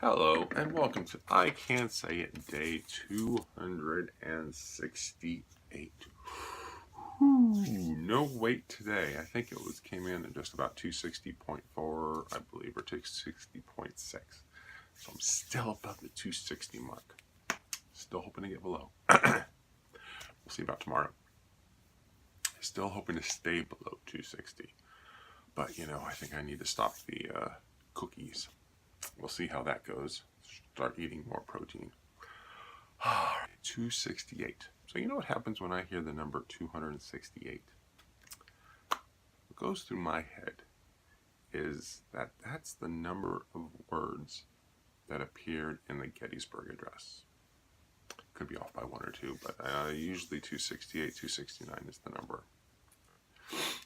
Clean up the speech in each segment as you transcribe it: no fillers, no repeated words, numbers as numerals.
Hello and welcome to I Can't Say It day 268. No wait today. I think came in at just about 260.4, I believe, or 260.6. So I'm still above the 260 mark. Still hoping to get below. We'll see about tomorrow. Still hoping to stay below 260. But, I think I need to stop the cookies. We'll see how that goes. Start eating more protein. 268. So you know what happens when I hear the number 268? What goes through my head is that that's the number of words that appeared in the Gettysburg Address. Could be off by one or two, but usually 268, 269 is the number.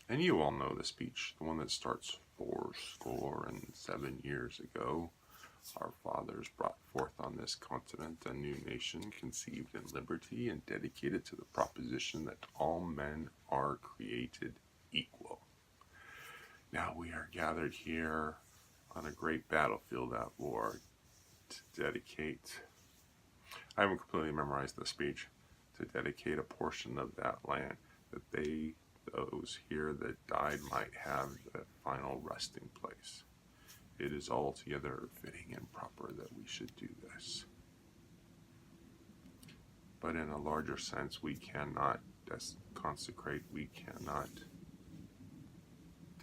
And you all know the speech, the one that starts 407 years ago. Our fathers brought forth on this continent a new nation conceived in liberty and dedicated to the proposition that all men are created equal. Now we are gathered here on a great battlefield at war to dedicate, I haven't completely memorized the speech, to dedicate a portion of that land that those here that died might have the final resting place. It is altogether fitting and proper that we should do this. But in a larger sense, we cannot consecrate, we cannot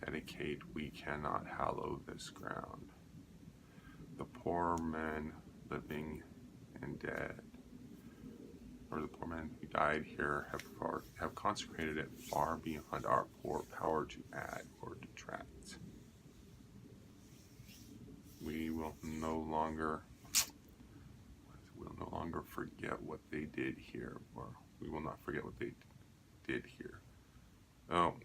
dedicate, we cannot hallow this ground. The poor men living and dead, or the poor men who died here, have consecrated it far beyond our poor power to add or detract. We will no longer forget what they did here, or we will not forget what they did here. Oh,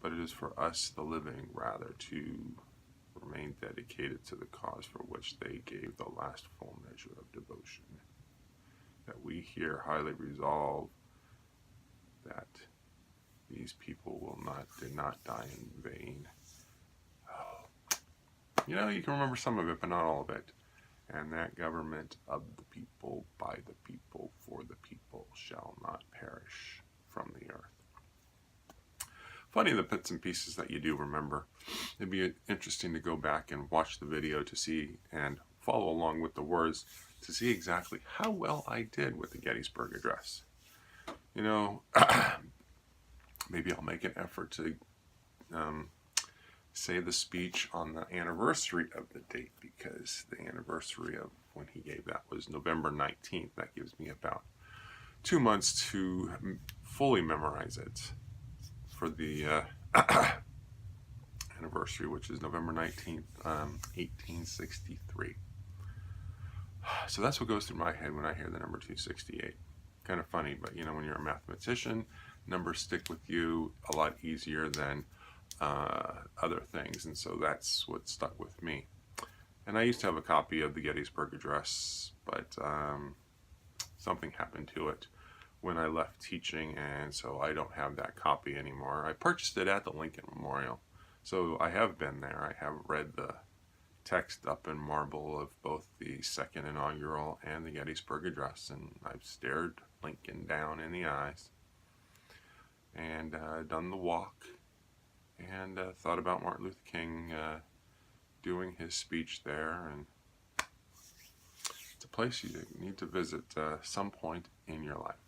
but it is for us, the living, rather, to remain dedicated to the cause for which they gave the last full measure of devotion. That we here highly resolve that these people did not die in vain. You can remember some of it, but not all of it. And that government of the people, by the people, for the people, shall not perish from the earth. Funny the bits and pieces that you do remember. It'd be interesting to go back and watch the video to see and follow along with the words to see exactly how well I did with the Gettysburg Address. Maybe I'll make an effort to say the speech on the anniversary of the date, because the anniversary of when he gave that was November 19th. That gives me about 2 months to fully memorize it for the anniversary, which is November 19th, 1863. So that's what goes through my head when I hear the number 268. Kind of funny, but when you're a mathematician, numbers stick with you a lot easier than other things, and so that's what stuck with me. And I used to have a copy of the Gettysburg Address, but something happened to it when I left teaching, and so I don't have that copy anymore. I purchased it at the Lincoln Memorial, so I have been there. I have read the text up in marble of both the second inaugural and the Gettysburg Address, and I've stared Lincoln down in the eyes and done the walk and thought about Martin Luther King doing his speech there. And it's a place you need to visit some point in your life.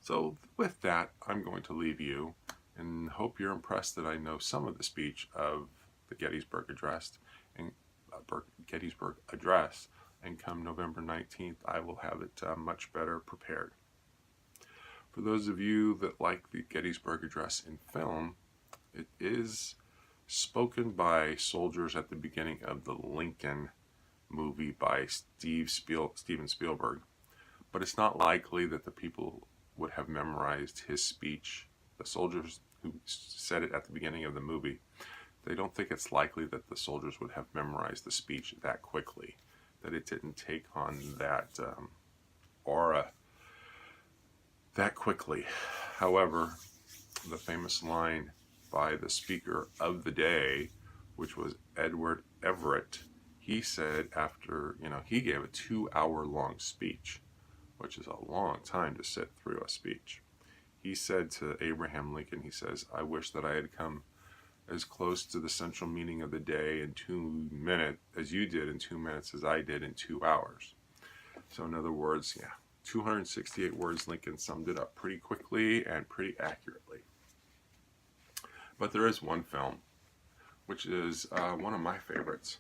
So with that, I'm going to leave you and hope you're impressed that I know some of the speech of the Gettysburg Address, and come November 19th, I will have it much better prepared. For those of you that like the Gettysburg Address in film, it is spoken by soldiers at the beginning of the Lincoln movie by Steven Spielberg. But it's not likely that the people would have memorized his speech. The soldiers who said it at the beginning of the movie, they don't think it's likely that the soldiers would have memorized the speech that quickly, that it didn't take on that aura that quickly. However, the famous line by the speaker of the day, which was Edward Everett, he said after, he gave a 2 hour long speech, which is a long time to sit through a speech. He said to Abraham Lincoln, he says, "I wish that I had come as close to the central meaning of the day in 2 minutes as you did in 2 minutes as I did in 2 hours." So in other words, 268 words. Lincoln summed it up pretty quickly and pretty accurately. But there is one film, which is one of my favorites,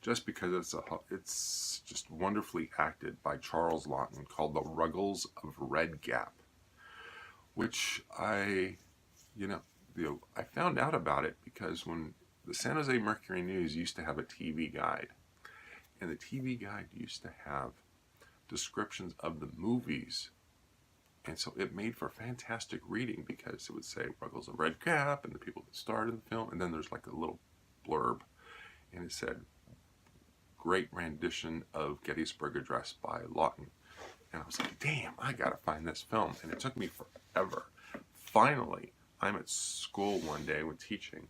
just because it's just wonderfully acted by Charles Laughton, called The Ruggles of Red Gap, which I found out about it because when the San Jose Mercury News used to have a TV guide, and the TV guide used to have descriptions of the movies, and so it made for fantastic reading because it would say Ruggles of Red Gap and the people that starred in the film, and then there's like a little blurb, and it said, "Great rendition of Gettysburg Address by Laughton." And I was like, damn, I gotta find this film. And it took me forever. Finally, I'm at school one day with teaching,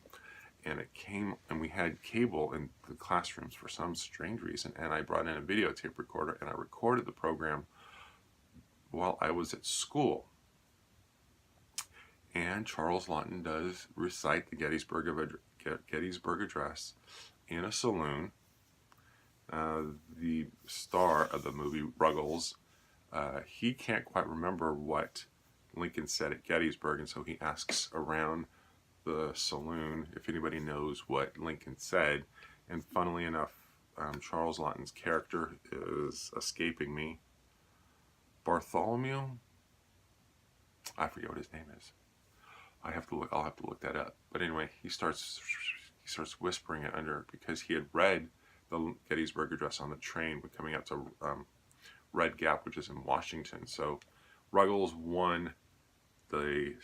and it came, and we had cable in the classrooms for some strange reason, and I brought in a videotape recorder, and I recorded the program while I was at school. And Charles Laughton does recite the Gettysburg Address in a saloon. The star of the movie, Ruggles, he can't quite remember what Lincoln said at Gettysburg, and so he asks around the saloon if anybody knows what Lincoln said. And funnily enough, Charles Laughton's character is escaping me. Bartholomew? I forget what his name is. I'll have to look that up. But anyway, he starts whispering it under, because he had read the Gettysburg Address on the train when coming up to Red Gap, which is in Washington. So Ruggles won the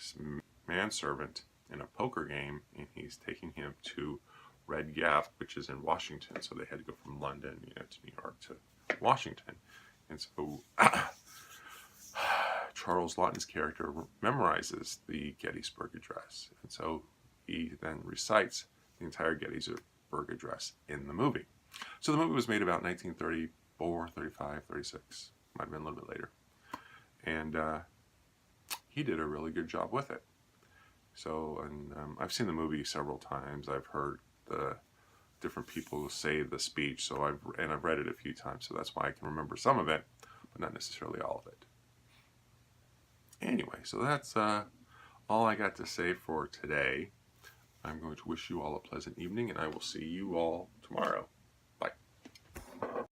manservant in a poker game, and he's taking him to Red Gap, which is in Washington. So they had to go from London, to New York to Washington. And so Charles Laughton's character memorizes the Gettysburg Address, and so he then recites the entire Gettysburg Address in the movie. So the movie was made about 1934, 35, 36, might have been a little bit later, and he did a really good job with it. So, and I've seen the movie several times. I've heard the different people say the speech, so I've read it a few times, so that's why I can remember some of it, but not necessarily all of it. Anyway, so that's all I got to say for today. I'm going to wish you all a pleasant evening, and I will see you all tomorrow.